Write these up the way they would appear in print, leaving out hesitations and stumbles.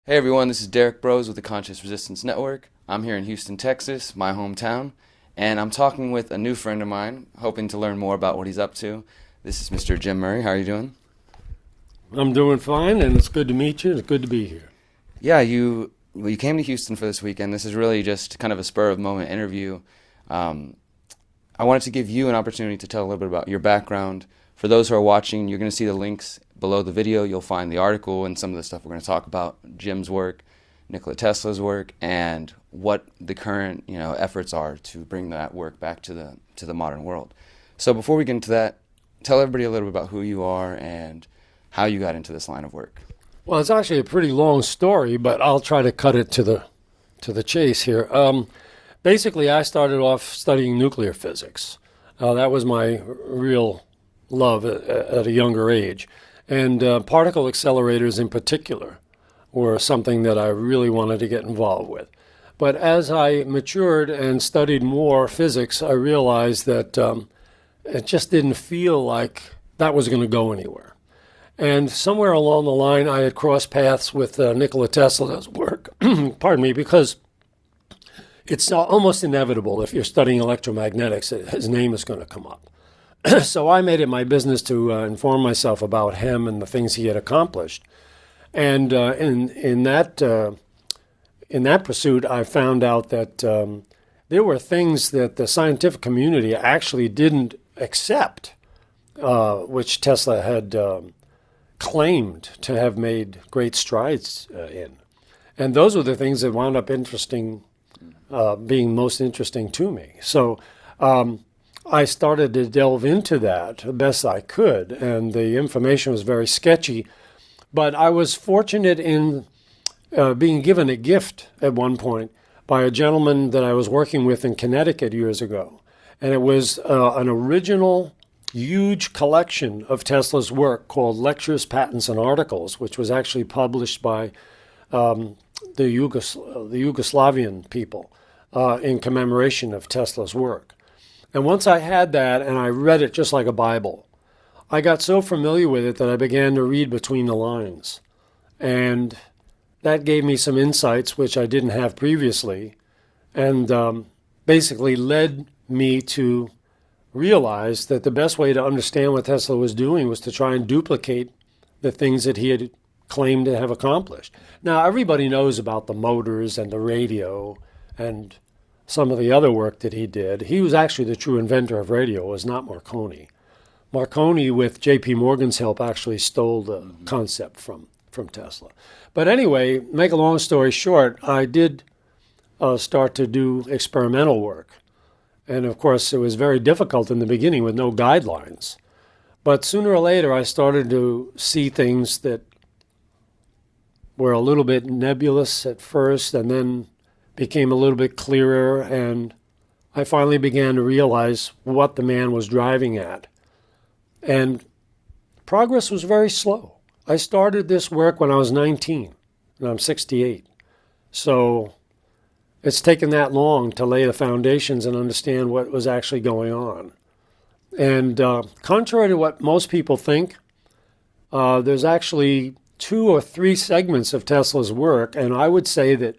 Hey everyone, this is Derrick Bros with the Conscious Resistance Network. I'm here in Houston, Texas, my hometown, and I'm talking with a new friend of mine, hoping to learn more about what he's up to. This is Mr. Jim Murray. How are you doing? I'm doing fine, and it's good to meet you. It's good to be here. Yeah, you came to Houston for this weekend. This is really just kind of a spur of the moment interview. I wanted to give you an opportunity to tell a little bit about your background. For those who are watching, you're going to see the links below the video. You'll find the article and some of the stuff we're going to talk about, Jim's work, Nikola Tesla's work, and what the current efforts are to bring that work back to the modern world. So before we get into that, tell everybody a little bit about who you are and how you got into this line of work. Well, it's actually a pretty long story, but I'll try to cut it to the chase here. Basically, I started off studying nuclear physics. That was my real love at a younger age. And particle accelerators in particular were something that I really wanted to get involved with. But as I matured and studied more physics, I realized that it just didn't feel like that was going to go anywhere. And somewhere along the line, I had crossed paths with Nikola Tesla's work, pardon me, because it's almost inevitable if you're studying electromagnetics, his name is going to come up. So I made it my business to inform myself about him and the things he had accomplished. And in that pursuit, I found out that there were things that the scientific community actually didn't accept, which Tesla had claimed to have made great strides in. And those were the things that wound up being most interesting to me. So I started to delve into that the best I could, and the information was very sketchy. But I was fortunate in being given a gift at one point by a gentleman that I was working with in Connecticut years ago. And it was an original huge collection of Tesla's work called Lectures, Patents, and Articles, which was actually published by the Yugoslavian people in commemoration of Tesla's work. And once I had that and I read it just like a Bible, I got so familiar with it that I began to read between the lines. And that gave me some insights which I didn't have previously, and basically led me to realize that the best way to understand what Tesla was doing was to try and duplicate the things that he had claimed to have accomplished. Now, everybody knows about the motors and the radio and some of the other work that he did. He was actually the true inventor of radio, was not Marconi. Marconi, with J.P. Morgan's help, actually stole the concept from Tesla. But anyway, make a long story short, I did start to do experimental work. And of course, it was very difficult in the beginning with no guidelines. But sooner or later, I started to see things that were a little bit nebulous at first, and then became a little bit clearer, and I finally began to realize what the man was driving at. And progress was very slow. I started this work when I was 19, and I'm 68. So it's taken that long to lay the foundations and understand what was actually going on. And contrary to what most people think, there's actually 2 or 3 segments of Tesla's work, and I would say that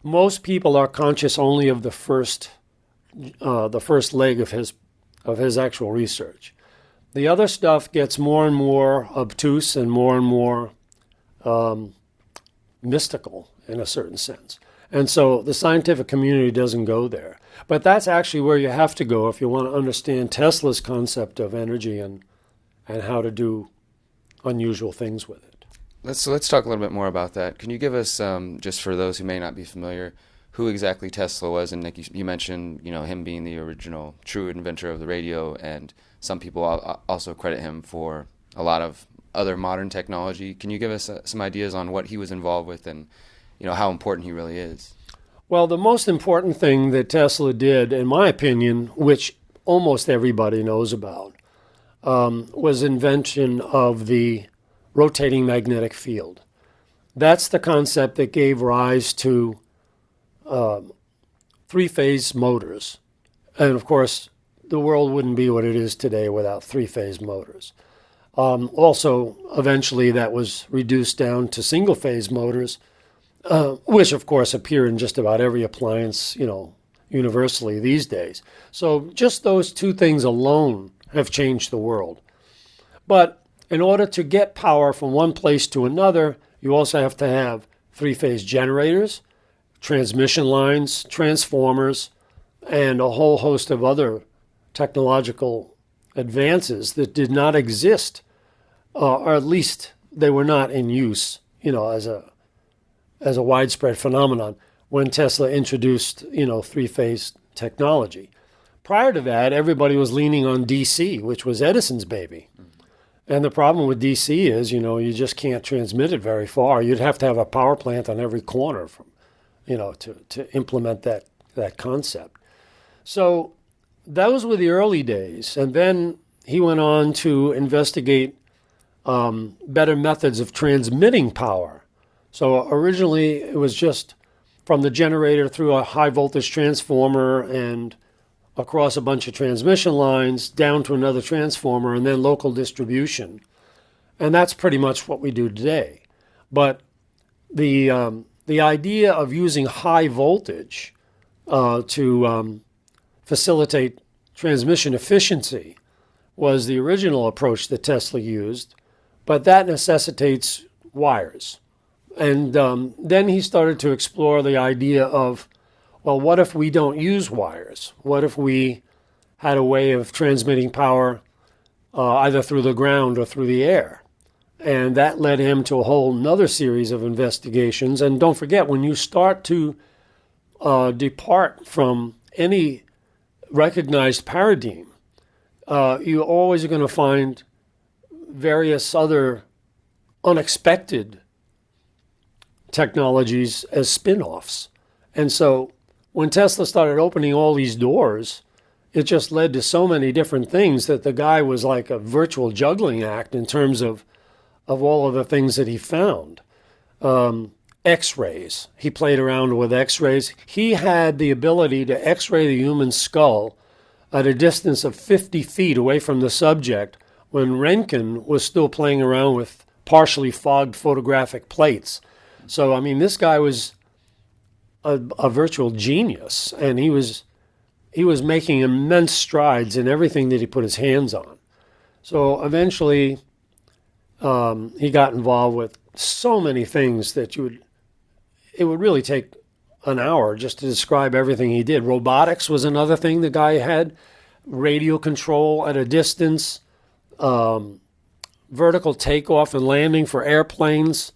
most people are conscious only of the first leg of his actual research. The other stuff gets more and more obtuse and more mystical in a certain sense. And so the scientific community doesn't go there. But that's actually where you have to go if you want to understand Tesla's concept of energy and how to do unusual things with it. Let's talk a little bit more about that. Can you give us, just for those who may not be familiar, who exactly Tesla was? And Nick, you mentioned, him being the original true inventor of the radio, and some people also credit him for a lot of other modern technology. Can you give us some ideas on what he was involved with and, how important he really is? Well, the most important thing that Tesla did, in my opinion, which almost everybody knows about, was invention of the rotating magnetic field. That's the concept that gave rise to 3-phase motors. And of course, the world wouldn't be what it is today without 3-phase motors. Also, eventually that was reduced down to single-phase motors, which of course appear in just about every appliance, universally these days. So just those two things alone have changed the world. But in order to get power from one place to another, you also have to have three-phase generators, transmission lines, transformers, and a whole host of other technological advances that did not exist, or at least they were not in use, as a widespread phenomenon when Tesla introduced, three-phase technology. Prior to that, everybody was leaning on DC, which was Edison's baby. And the problem with DC is, you just can't transmit it very far. You'd have to have a power plant on every corner to implement that concept. So those were the early days. And then he went on to investigate better methods of transmitting power. So originally it was just from the generator through a high voltage transformer and across a bunch of transmission lines down to another transformer and then local distribution. And that's pretty much what we do today. But the idea of using high voltage to facilitate transmission efficiency was the original approach that Tesla used, but that necessitates wires. And then he started to explore the idea of, well, what if we don't use wires? What if we had a way of transmitting power either through the ground or through the air? And that led him to a whole nother series of investigations. And don't forget, when you start to depart from any recognized paradigm, you always are going to find various other unexpected technologies as spin-offs. And so when Tesla started opening all these doors, it just led to so many different things that the guy was like a virtual juggling act in terms of all of the things that he found. X-rays. He played around with X-rays. He had the ability to X-ray the human skull at a distance of 50 feet away from the subject when Röntgen was still playing around with partially fogged photographic plates. So, this guy was a virtual genius, and he was making immense strides in everything that he put his hands on. So eventually he got involved with so many things that it would really take an hour just to describe everything he did. Robotics was another thing the guy had, radio control at a distance, vertical takeoff and landing for airplanes.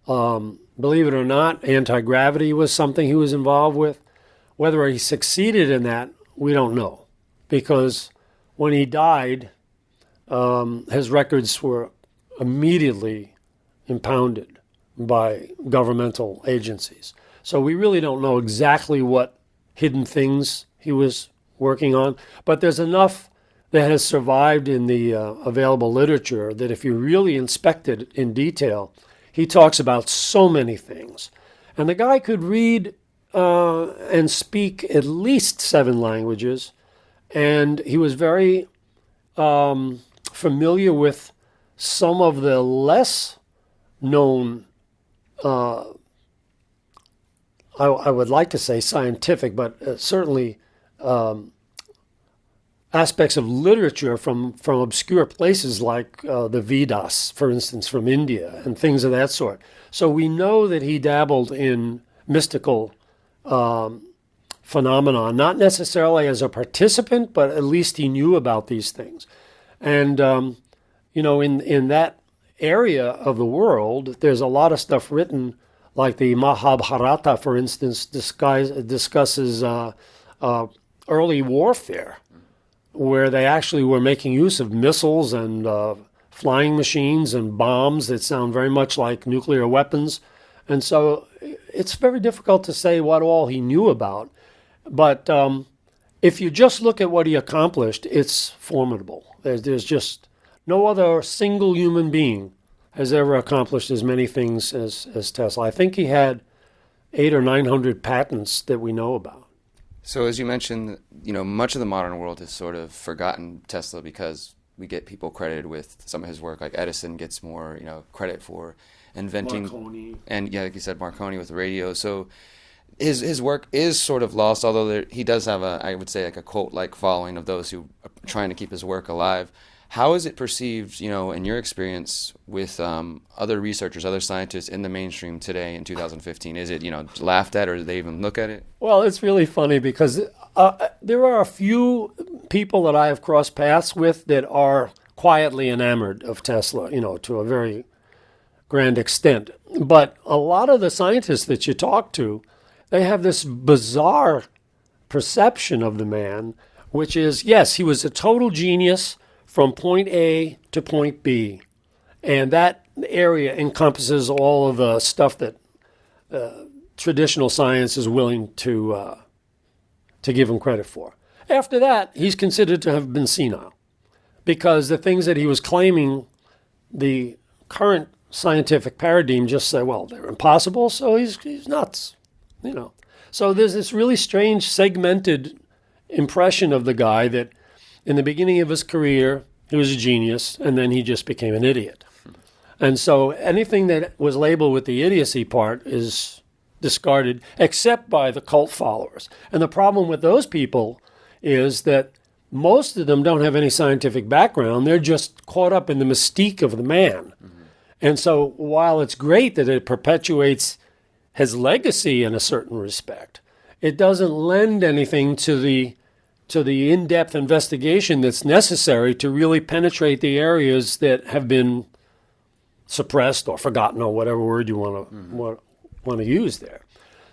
Believe it or not, anti-gravity was something he was involved with. Whether he succeeded in that, we don't know. Because when he died, his records were immediately impounded by governmental agencies. So we really don't know exactly what hidden things he was working on. But there's enough that has survived in the available literature that if you really inspect it in detail, he talks about so many things. And the guy could read and speak at least 7 languages. And he was very familiar with some of the less known, I would like to say scientific, but certainly aspects of literature from obscure places like the Vedas, for instance, from India, and things of that sort. So we know that he dabbled in mystical phenomena, not necessarily as a participant, but at least he knew about these things. And, in that area of the world, there's a lot of stuff written, like the Mahabharata, for instance, discusses early warfare, where they actually were making use of missiles and flying machines and bombs that sound very much like nuclear weapons. And so it's very difficult to say what all he knew about. But if you just look at what he accomplished, it's formidable. There's just no other single human being has ever accomplished as many things as Tesla. I think he had 800 or 900 patents that we know about. So as you mentioned, much of the modern world has sort of forgotten Tesla because we get people credited with some of his work, like Edison gets more, credit for inventing, Marconi. and yeah, like you said, Marconi with the radio. So his work is sort of lost, although he does have I would say, like a cult-like following of those who are trying to keep his work alive. How is it perceived, in your experience with other researchers, other scientists in the mainstream today in 2015? Is it, laughed at, or do they even look at it? Well, it's really funny because there are a few people that I have crossed paths with that are quietly enamored of Tesla, to a very grand extent. But a lot of the scientists that you talk to, they have this bizarre perception of the man, which is, yes, he was a total genius from point A to point B. And that area encompasses all of the stuff that traditional science is willing to give him credit for. After that, he's considered to have been senile, because the things that he was claiming, the current scientific paradigm just say, well, they're impossible, so he's nuts, So there's this really strange segmented impression of the guy that in the beginning of his career, he was a genius, and then he just became an idiot. And so anything that was labeled with the idiocy part is discarded, except by the cult followers. And the problem with those people is that most of them don't have any scientific background. They're just caught up in the mystique of the man. Mm-hmm. And so while it's great that it perpetuates his legacy in a certain respect, it doesn't lend anything to the in-depth investigation that's necessary to really penetrate the areas that have been suppressed or forgotten, or whatever word you want to use there.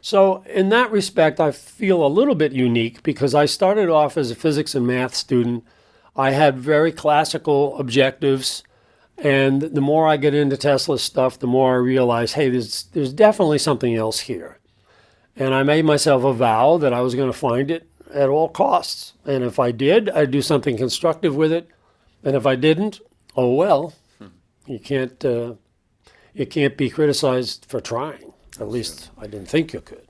So in that respect, I feel a little bit unique because I started off as a physics and math student. I had very classical objectives, and the more I get into Tesla's stuff, the more I realize, hey, there's definitely something else here. And I made myself a vow that I was going to find it at all costs. And if I did, I'd do something constructive with it. And if I didn't, oh well. You can't be criticized for trying. At least I didn't think you could.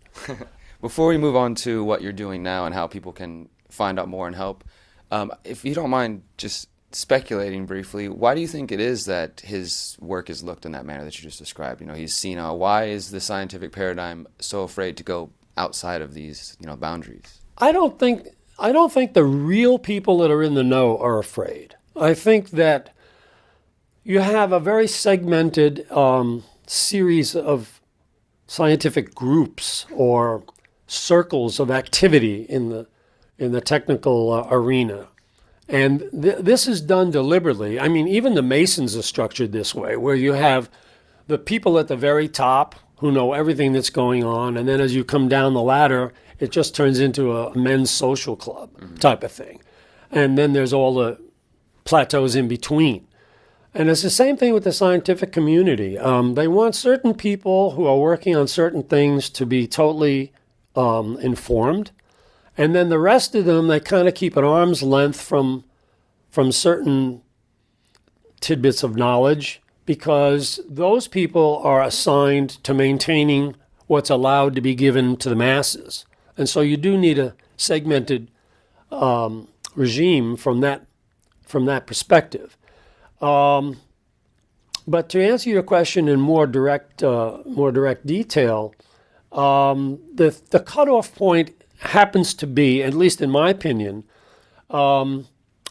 Before we move on to what you're doing now and how people can find out more and help, if you don't mind just speculating briefly, why do you think it is that his work is looked in that manner that you just described? He's senile. Why is the scientific paradigm so afraid to go outside of these, boundaries? I don't think the real people that are in the know are afraid. I think that you have a very segmented series of scientific groups or circles of activity in the technical arena. And this is done deliberately. I mean, even the Masons are structured this way, where you have the people at the very top who know everything that's going on, and then as you come down the ladder, it just turns into a men's social club type of thing. And then there's all the plateaus in between. And it's the same thing with the scientific community. They want certain people who are working on certain things to be totally informed. And then the rest of them, they kind of keep an arm's length from certain tidbits of knowledge, because those people are assigned to maintaining what's allowed to be given to the masses. And so you do need a segmented regime from that perspective. But to answer your question in more direct detail, the cutoff point happens to be, at least in my opinion,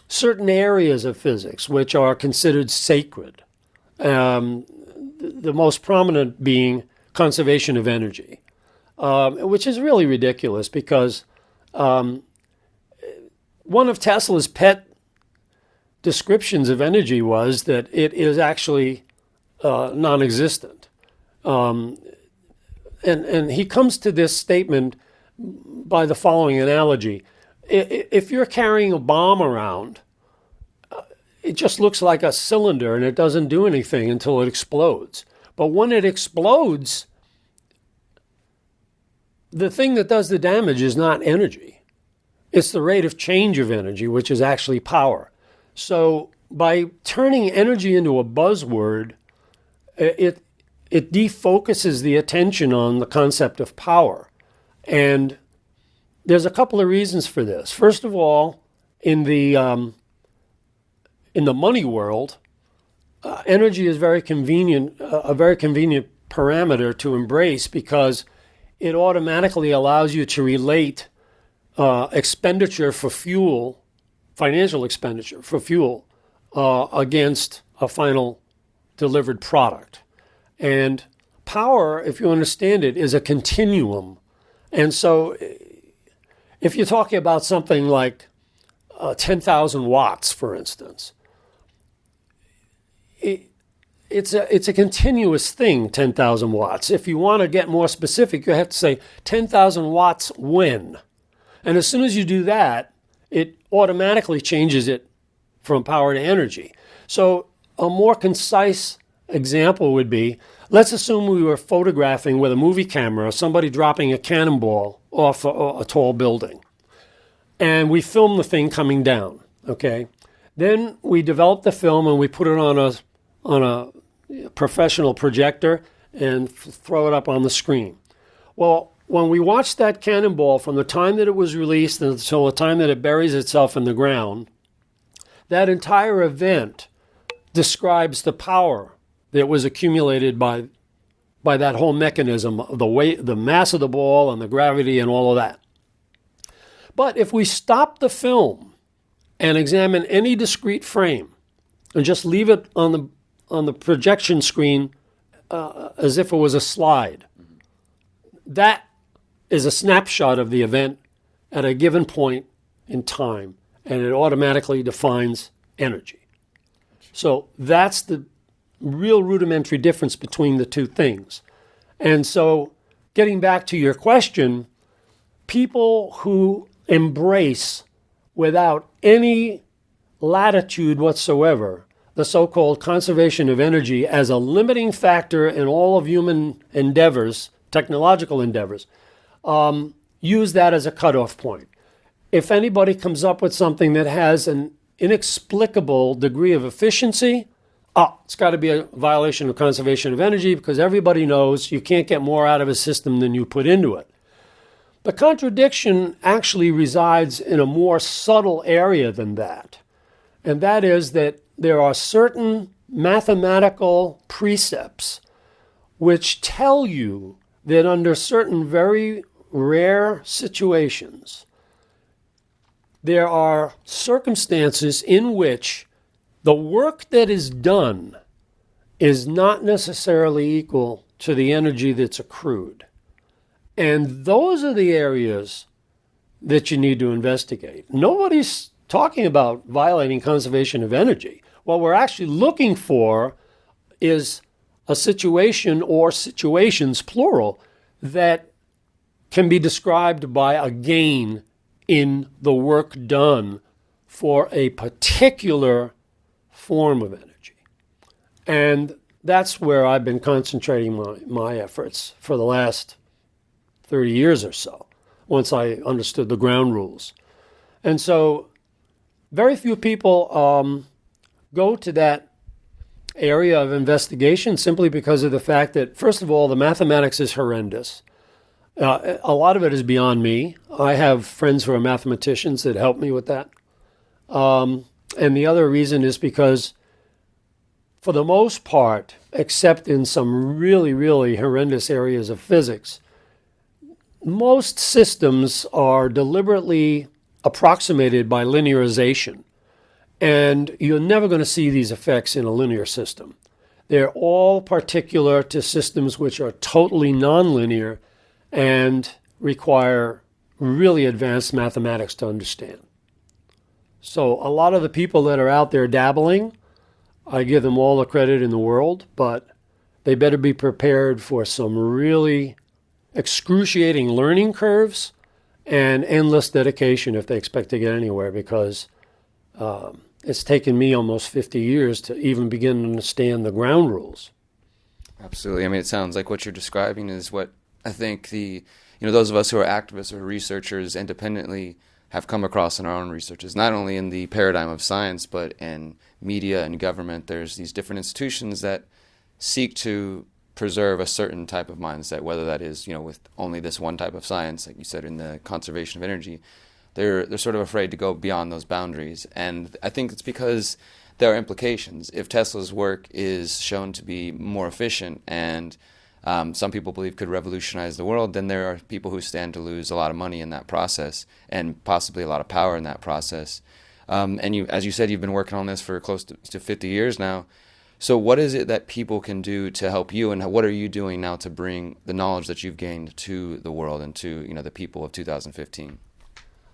certain areas of physics which are considered sacred. The most prominent being conservation of energy, which is really ridiculous because one of Tesla's pet descriptions of energy was that it is actually non-existent. And he comes to this statement by the following analogy. If you're carrying a bomb around, it just looks like a cylinder and it doesn't do anything until it explodes. But when it explodes, the thing that does the damage is not energy. It's the rate of change of energy, which is actually power. So by turning energy into a buzzword, it defocuses the attention on the concept of power. And there's a couple of reasons for this. First of all, in the in the money world, energy is very convenient, a very convenient parameter to embrace because it automatically allows you to relate expenditure for fuel, financial expenditure for fuel, against a final delivered product. And power, if you understand it, is a continuum. And so if you're talking about something like 10,000 watts, for instance, it's a continuous thing, 10,000 watts. If you want to get more specific, you have to say 10,000 watts when. And as soon as you do that, it automatically changes it from power to energy. So a more concise example would be, let's assume we were photographing with a movie camera somebody dropping a cannonball off a tall building. And we film the thing coming down, okay? Then we develop the film and we put it on a professional projector and throw it up on the screen. Well, when we watch that cannonball from the time that it was released until the time that it buries itself in the ground, that entire event describes the power that was accumulated by that whole mechanism, the weight, the mass of the ball and the gravity and all of that. But if we stop the film and examine any discrete frame and just leave it on the projection screen as if it was a slide, that is a snapshot of the event at a given point in time, and it automatically defines energy. So that's the real rudimentary difference between the two things. And so getting back to your question, people who embrace without any latitude whatsoever the so-called conservation of energy as a limiting factor in all of human endeavors, technological endeavors, use that as a cutoff point. If anybody comes up with something that has an inexplicable degree of efficiency, it's got to be a violation of conservation of energy because everybody knows you can't get more out of a system than you put into it. The contradiction actually resides in a more subtle area than that, and that is that there are certain mathematical precepts which tell you that under certain very rare situations, there are circumstances in which the work that is done is not necessarily equal to the energy that's accrued. And those are the areas that you need to investigate. Nobody's talking about violating conservation of energy. What we're actually looking for is a situation or situations, plural, that can be described by a gain in the work done for a particular form of energy. And that's where I've been concentrating my efforts for the last 30 years or so, once I understood the ground rules. And so very few people go to that area of investigation simply because of the fact that, first of all, the mathematics is horrendous. A lot of it is beyond me. I have friends who are mathematicians that help me with that. And the other reason is because, for the most part, except in some really, really horrendous areas of physics, most systems are deliberately approximated by linearization. And you're never going to see these effects in a linear system. They're all particular to systems which are totally nonlinear and require really advanced mathematics to understand. So a lot of the people that are out there dabbling, I give them all the credit in the world, but they better be prepared for some really excruciating learning curves and endless dedication if they expect to get anywhere, because it's taken me almost 50 years to even begin to understand the ground rules. Absolutely. I mean, it sounds like what you're describing is what I think those of us who are activists or researchers independently have come across in our own researches, not only in the paradigm of science, but in media and government. There's these different institutions that seek to preserve a certain type of mindset, whether that is, with only this one type of science, like you said, in the conservation of energy. They're sort of afraid to go beyond those boundaries. And I think it's because there are implications. If Tesla's work is shown to be more efficient and some people believe could revolutionize the world, then there are people who stand to lose a lot of money in that process and possibly a lot of power in that process. And you, as you said, you've been working on this for close to 50 years now. So what is it that people can do to help you, and what are you doing now to bring the knowledge that you've gained to the world and to the people of 2015?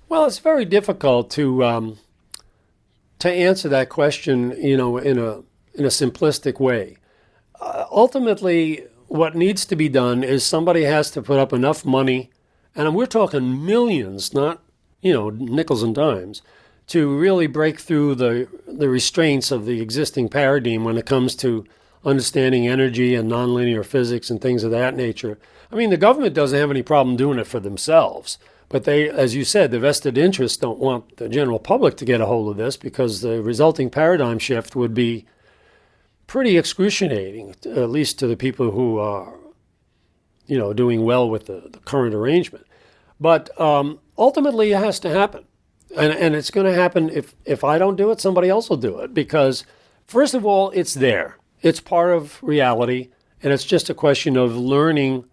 Well, it's very difficult to answer that question, in a simplistic way. Ultimately, what needs to be done is somebody has to put up enough money, and we're talking millions, not nickels and dimes, to really break through the restraints of the existing paradigm when it comes to understanding energy and nonlinear physics and things of that nature. I mean, the government doesn't have any problem doing it for themselves, but they, as you said, the vested interests don't want the general public to get a hold of this because the resulting paradigm shift would be pretty excruciating, at least to the people who are, doing well with the current arrangement. But ultimately, it has to happen. And it's going to happen if I don't do it, somebody else will do it. Because, first of all, it's there. It's part of reality, and it's just a question of learning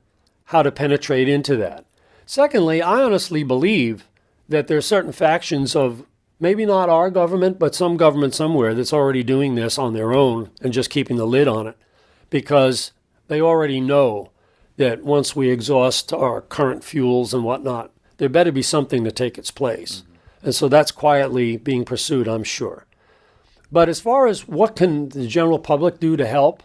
how to penetrate into that. Secondly, I honestly believe that there are certain factions of maybe not our government, but some government somewhere that's already doing this on their own and just keeping the lid on it because they already know that once we exhaust our current fuels and whatnot, there better be something to take its place. And so that's quietly being pursued, I'm sure. But as far as what can the general public do to help,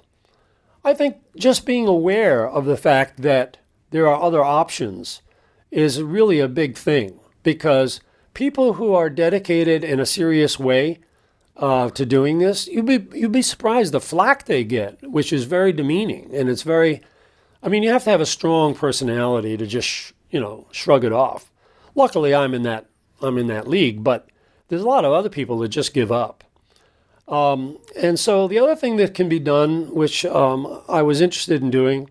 I think just being aware of the fact that there are other options is really a big thing, because people who are dedicated in a serious way to doing this, you'd be surprised the flack they get, which is very demeaning. And it's very, you have to have a strong personality to just, shrug it off. Luckily, I'm in that league, but there's a lot of other people that just give up. And so the other thing that can be done, which I was interested in doing,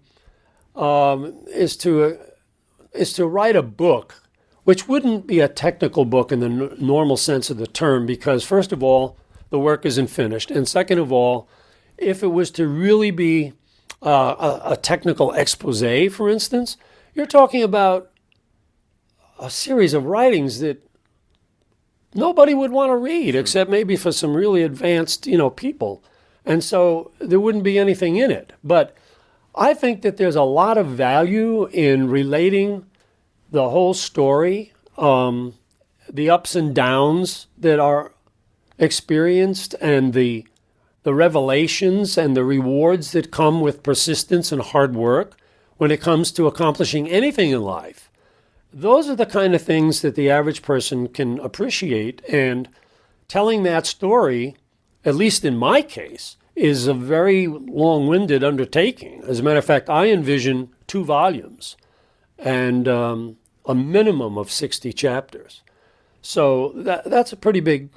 is to write a book, which wouldn't be a technical book in the normal sense of the term, because first of all, the work isn't finished, and second of all, if it was to really be a technical expose, for instance, you're talking about a series of writings that nobody would want to read, except maybe for some really advanced, people. And so there wouldn't be anything in it. But I think that there's a lot of value in relating the whole story, the ups and downs that are experienced, and the revelations and the rewards that come with persistence and hard work when it comes to accomplishing anything in life. Those are the kind of things that the average person can appreciate, and telling that story, at least in my case, is a very long-winded undertaking. As a matter of fact, I envision 2 volumes and a minimum of 60 chapters. So that's a pretty big,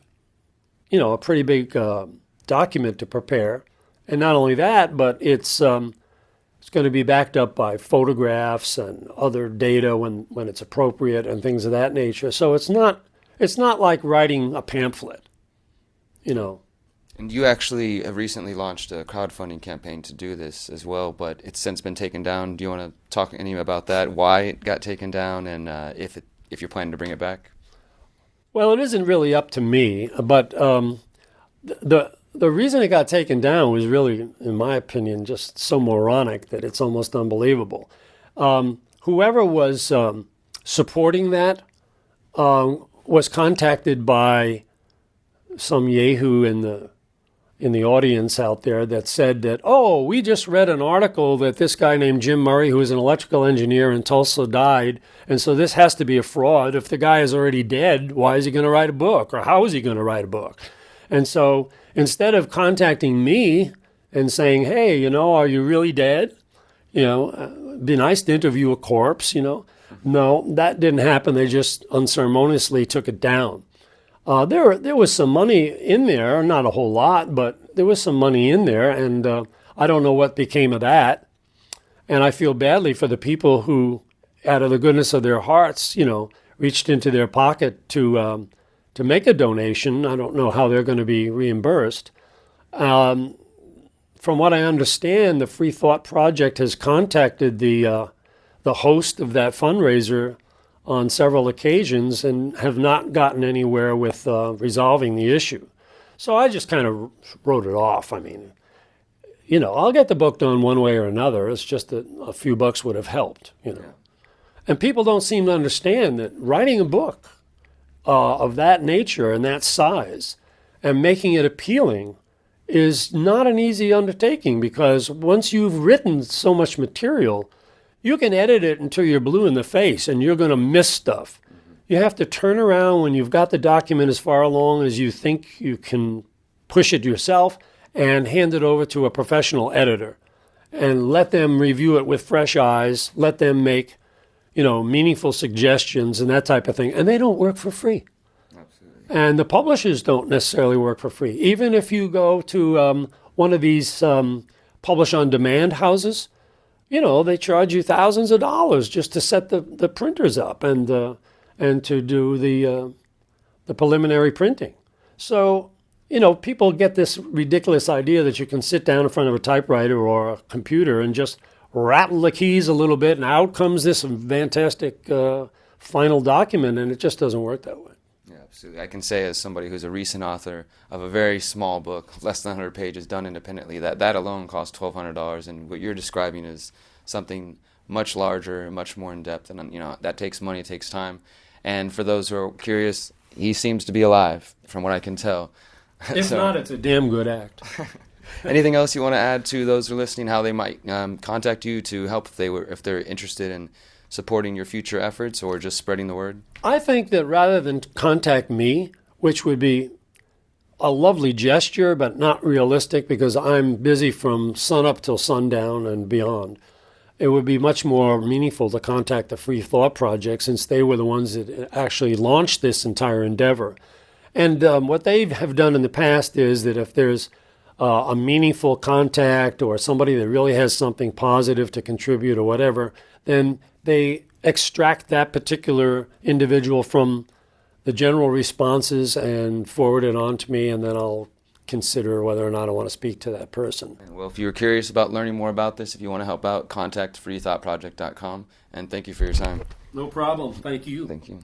document to prepare. And not only that, but it's going to be backed up by photographs and other data when it's appropriate and things of that nature. So it's not like writing a pamphlet, And you actually have recently launched a crowdfunding campaign to do this as well, but it's since been taken down. Do you want to talk any about that, why it got taken down, and if you're planning to bring it back? Well, it isn't really up to me, but the reason it got taken down was really, in my opinion, just so moronic that it's almost unbelievable. Whoever was supporting that was contacted by some yahoo in the audience out there that said that, we just read an article that this guy named Jim Murray, who is an electrical engineer in Tulsa, died, and so this has to be a fraud. If the guy is already dead, why is he going to write a book, or how is he going to write a book? And so instead of contacting me and saying, hey, are you really dead? It'd be nice to interview a corpse, No, that didn't happen. They just unceremoniously took it down. There was some money in there, not a whole lot, but there was some money in there, and I don't know what became of that. And I feel badly for the people who, out of the goodness of their hearts, reached into their pocket to make a donation. I don't know how they're going to be reimbursed. From what I understand, the Free Thought Project has contacted the host of that fundraiser on several occasions and have not gotten anywhere with resolving the issue. So I just kind of wrote it off. I mean, I'll get the book done one way or another. It's just that a few bucks would have helped, Yeah. And people don't seem to understand that writing a book of that nature and that size and making it appealing is not an easy undertaking, because once you've written so much material, you can edit it until you're blue in the face and you're going to miss stuff. You have to turn around when you've got the document as far along as you think you can push it yourself and hand it over to a professional editor and let them review it with fresh eyes, let them make, meaningful suggestions and that type of thing. And they don't work for free. Absolutely. And the publishers don't necessarily work for free. Even if you go to one of these publish-on-demand houses, they charge you thousands of dollars just to set the printers up and to do the preliminary printing. So, people get this ridiculous idea that you can sit down in front of a typewriter or a computer and just rattle the keys a little bit, and out comes this fantastic final document, and it just doesn't work that way. Yeah, absolutely. I can say, as somebody who's a recent author of a very small book, less than 100 pages, done independently, that alone costs $1,200, and what you're describing is something much larger, much more in-depth, and that takes money, it takes time. And for those who are curious, he seems to be alive, from what I can tell. If not, it's a damn good act. Anything else you want to add to those who are listening, how they might contact you to help if they're interested in supporting your future efforts or just spreading the word? I think that rather than contact me, which would be a lovely gesture but not realistic because I'm busy from sunup till sundown and beyond, it would be much more meaningful to contact the Free Thought Project, since they were the ones that actually launched this entire endeavor. And what they have done in the past is that if there's a meaningful contact or somebody that really has something positive to contribute or whatever, then they extract that particular individual from the general responses and forward it on to me, and then I'll consider whether or not I want to speak to that person. Well, if you're curious about learning more about this, if you want to help out, contact freethoughtproject.com, and thank you for your time. No problem. Thank you. Thank you.